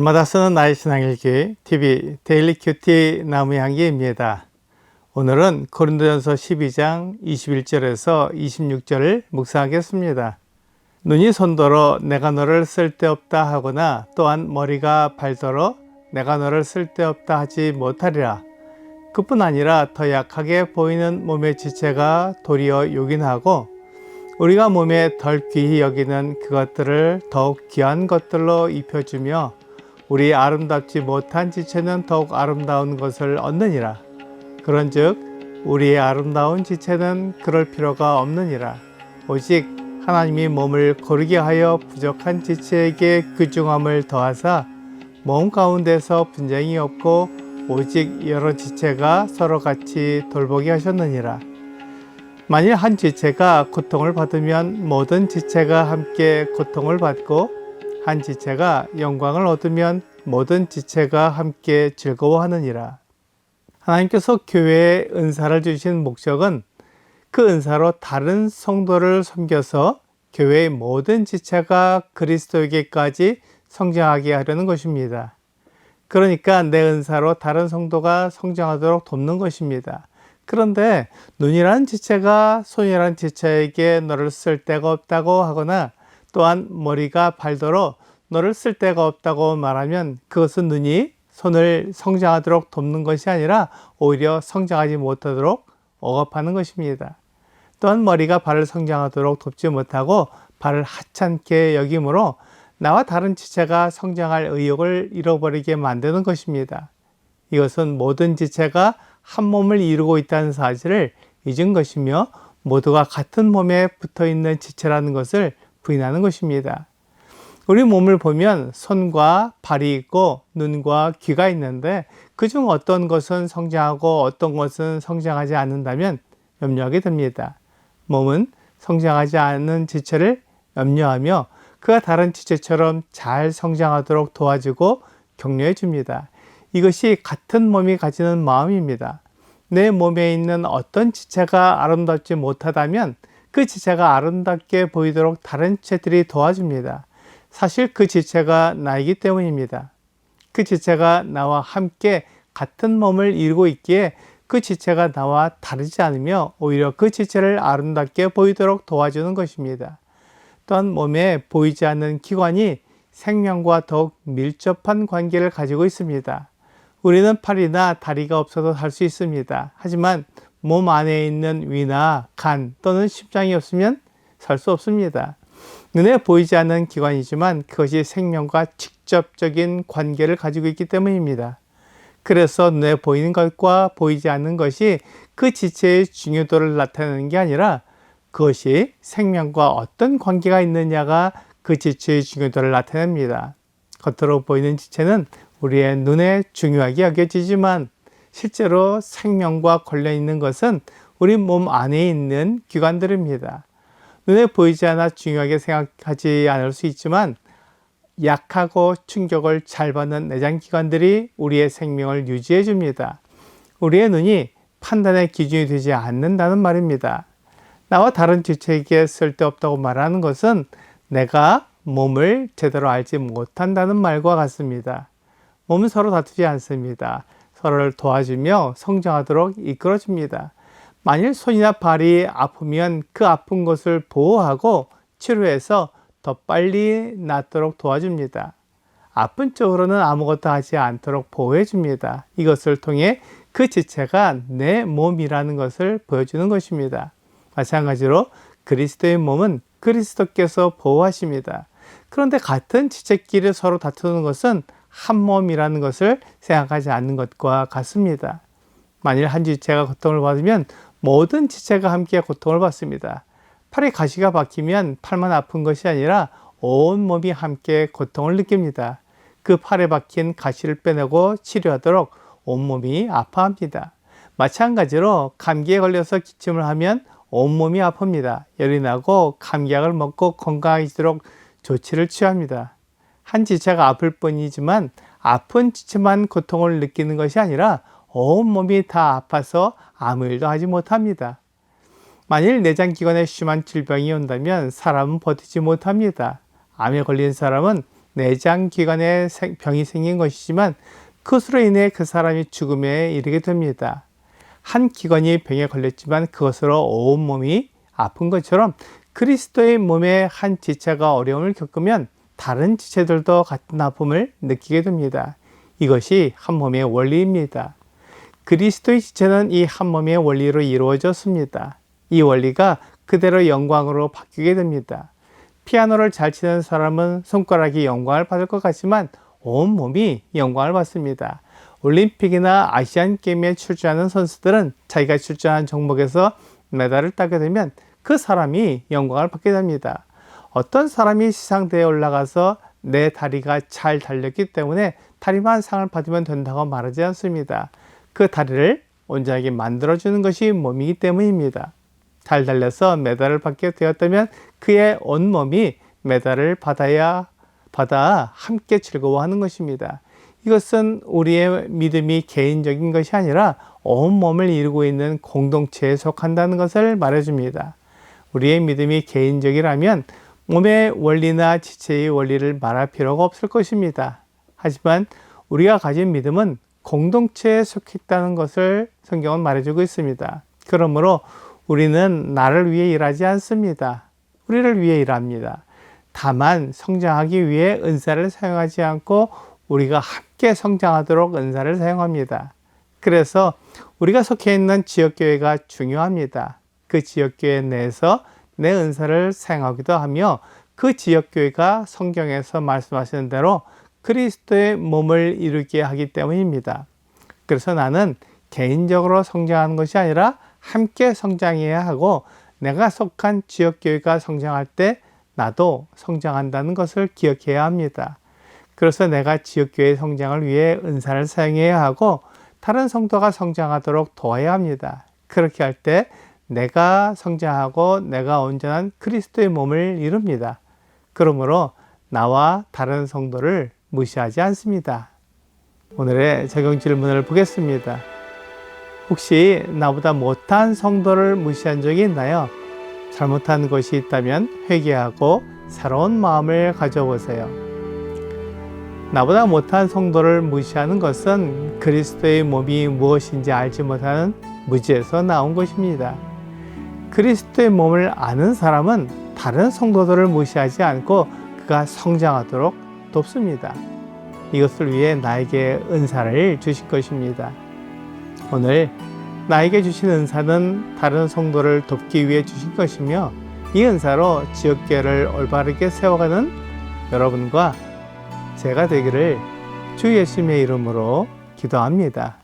날마다 쓰는 나의 신앙일기 TV 데일리 큐티 나무향기입니다. 오늘은 고린도전서 12장 21절에서 26절을 묵상하겠습니다. 눈이 손더러 내가 너를 쓸데없다 하거나 또한 머리가 발더러 내가 너를 쓸데없다 하지 못하리라. 그뿐 아니라 더 약하게 보이는 몸의 지체가 도리어 요긴하고 우리가 몸에 덜 귀히 여기는 그것들을 더욱 귀한 것들로 입혀주며 우리 아름답지 못한 지체는 더욱 아름다운 것을 얻느니라. 그런즉 우리의 아름다운 지체는 그럴 필요가 없느니라. 오직 하나님이 몸을 고르게 하여 부족한 지체에게 귀중함을 더하사 몸 가운데서 분쟁이 없고 오직 여러 지체가 서로 같이 돌보게 하셨느니라. 만일 한 지체가 고통을 받으면 모든 지체가 함께 고통을 받고 한 지체가 영광을 얻으면 모든 지체가 함께 즐거워하느니라. 하나님께서 교회에 은사를 주신 목적은 그 은사로 다른 성도를 섬겨서 교회의 모든 지체가 그리스도에게까지 성장하게 하려는 것입니다. 그러니까 내 은사로 다른 성도가 성장하도록 돕는 것입니다. 그런데 눈이라는 지체가 손이라는 지체에게 너를 쓸 데가 없다고 하거나 또한 머리가 발더러 너를 쓸 데가 없다고 말하면 그것은 눈이 손을 성장하도록 돕는 것이 아니라 오히려 성장하지 못하도록 억압하는 것입니다. 또한 머리가 발을 성장하도록 돕지 못하고 발을 하찮게 여김으로 나와 다른 지체가 성장할 의욕을 잃어버리게 만드는 것입니다. 이것은 모든 지체가 한 몸을 이루고 있다는 사실을 잊은 것이며 모두가 같은 몸에 붙어있는 지체라는 것을 부인하는 것입니다. 우리 몸을 보면 손과 발이 있고 눈과 귀가 있는데 그중 어떤 것은 성장하고 어떤 것은 성장하지 않는다면 염려하게 됩니다. 몸은 성장하지 않는 지체를 염려하며 그가 다른 지체처럼 잘 성장하도록 도와주고 격려해 줍니다. 이것이 같은 몸이 가지는 마음입니다. 내 몸에 있는 어떤 지체가 아름답지 못하다면 그 지체가 아름답게 보이도록 다른 지체들이 도와줍니다. 사실 그 지체가 나이기 때문입니다. 그 지체가 나와 함께 같은 몸을 이루고 있기에 그 지체가 나와 다르지 않으며 오히려 그 지체를 아름답게 보이도록 도와주는 것입니다. 또한 몸에 보이지 않는 기관이 생명과 더욱 밀접한 관계를 가지고 있습니다. 우리는 팔이나 다리가 없어도 살 수 있습니다. 하지만 몸 안에 있는 위나 간 또는 심장이 없으면 살 수 없습니다. 눈에 보이지 않는 기관이지만 그것이 생명과 직접적인 관계를 가지고 있기 때문입니다. 그래서 눈에 보이는 것과 보이지 않는 것이 그 지체의 중요도를 나타내는 게 아니라 그것이 생명과 어떤 관계가 있느냐가 그 지체의 중요도를 나타냅니다. 겉으로 보이는 지체는 우리의 눈에 중요하게 여겨지지만 실제로 생명과 관련 있는 것은 우리 몸 안에 있는 기관들입니다. 눈에 보이지 않아 중요하게 생각하지 않을 수 있지만 약하고 충격을 잘 받는 내장기관들이 우리의 생명을 유지해 줍니다. 우리의 눈이 판단의 기준이 되지 않는다는 말입니다. 나와 다른 지체에게 쓸데없다고 말하는 것은 내가 몸을 제대로 알지 못한다는 말과 같습니다. 몸은 서로 다투지 않습니다. 서로를 도와주며 성장하도록 이끌어줍니다. 만일 손이나 발이 아프면 그 아픈 것을 보호하고 치료해서 더 빨리 낫도록 도와줍니다. 아픈 쪽으로는 아무것도 하지 않도록 보호해줍니다. 이것을 통해 그 지체가 내 몸이라는 것을 보여주는 것입니다. 마찬가지로 그리스도의 몸은 그리스도께서 보호하십니다. 그런데 같은 지체끼리 서로 다투는 것은 한 몸이라는 것을 생각하지 않는 것과 같습니다. 만일 한 지체가 고통을 받으면 모든 지체가 함께 고통을 받습니다. 팔에 가시가 박히면 팔만 아픈 것이 아니라 온 몸이 함께 고통을 느낍니다. 그 팔에 박힌 가시를 빼내고 치료하도록 온몸이 아파합니다. 마찬가지로 감기에 걸려서 기침을 하면 온몸이 아픕니다. 열이 나고 감기약을 먹고 건강해지도록 조치를 취합니다. 한 지체가 아플 뿐이지만 아픈 지체만 고통을 느끼는 것이 아니라 온몸이 다 아파서 아무 일도 하지 못합니다. 만일 내장기관에 심한 질병이 온다면 사람은 버티지 못합니다. 암에 걸린 사람은 내장기관에 병이 생긴 것이지만 그것으로 인해 그 사람이 죽음에 이르게 됩니다. 한 기관이 병에 걸렸지만 그것으로 온 몸이 아픈 것처럼 그리스도의 몸의 한 지체가 어려움을 겪으면 다른 지체들도 같은 아픔을 느끼게 됩니다. 이것이 한 몸의 원리입니다. 그리스도의 지체는 이 한 몸의 원리로 이루어졌습니다. 이 원리가 그대로 영광으로 바뀌게 됩니다. 피아노를 잘 치는 사람은 손가락이 영광을 받을 것 같지만 온 몸이 영광을 받습니다. 올림픽이나 아시안 게임에 출전하는 선수들은 자기가 출전한 종목에서 메달을 따게 되면 그 사람이 영광을 받게 됩니다. 어떤 사람이 시상대에 올라가서 내 다리가 잘 달렸기 때문에 다리만 상을 받으면 된다고 말하지 않습니다. 그 다리를 온전하게 만들어주는 것이 몸이기 때문입니다. 잘 달려서 메달을 받게 되었다면 그의 온몸이 메달을 받아 함께 즐거워하는 것입니다. 이것은 우리의 믿음이 개인적인 것이 아니라 온몸을 이루고 있는 공동체에 속한다는 것을 말해줍니다. 우리의 믿음이 개인적이라면 몸의 원리나 지체의 원리를 말할 필요가 없을 것입니다. 하지만 우리가 가진 믿음은 공동체에 속했다는 것을 성경은 말해주고 있습니다. 그러므로 우리는 나를 위해 일하지 않습니다. 우리를 위해 일합니다. 다만 성장하기 위해 은사를 사용하지 않고 우리가 함께 성장하도록 은사를 사용합니다. 그래서 우리가 속해 있는 지역교회가 중요합니다. 그 지역교회 내에서 내 은사를 사용하기도 하며 그 지역교회가 성경에서 말씀하시는 대로 그리스도의 몸을 이루게 하기 때문입니다. 그래서 나는 개인적으로 성장하는 것이 아니라 함께 성장해야 하고 내가 속한 지역교회가 성장할 때 나도 성장한다는 것을 기억해야 합니다. 그래서 내가 지역교회 성장을 위해 은사를 사용해야 하고 다른 성도가 성장하도록 도와야 합니다. 그렇게 할 때 내가 성장하고 내가 온전한 그리스도의 몸을 이룹니다. 그러므로 나와 다른 성도를 무시하지 않습니다. 오늘의 적용 질문을 보겠습니다. 혹시 나보다 못한 성도를 무시한 적이 있나요? 잘못한 것이 있다면 회개하고 새로운 마음을 가져보세요. 나보다 못한 성도를 무시하는 것은 그리스도의 몸이 무엇인지 알지 못하는 무지에서 나온 것입니다. 그리스도의 몸을 아는 사람은 다른 성도들을 무시하지 않고 그가 성장하도록 돕습니다. 이것을 위해 나에게 은사를 주신 것입니다. 오늘 나에게 주신 은사는 다른 성도를 돕기 위해 주신 것이며 이 은사로 지역교회를 올바르게 세워가는 여러분과 제가 되기를 주 예수님의 이름으로 기도합니다.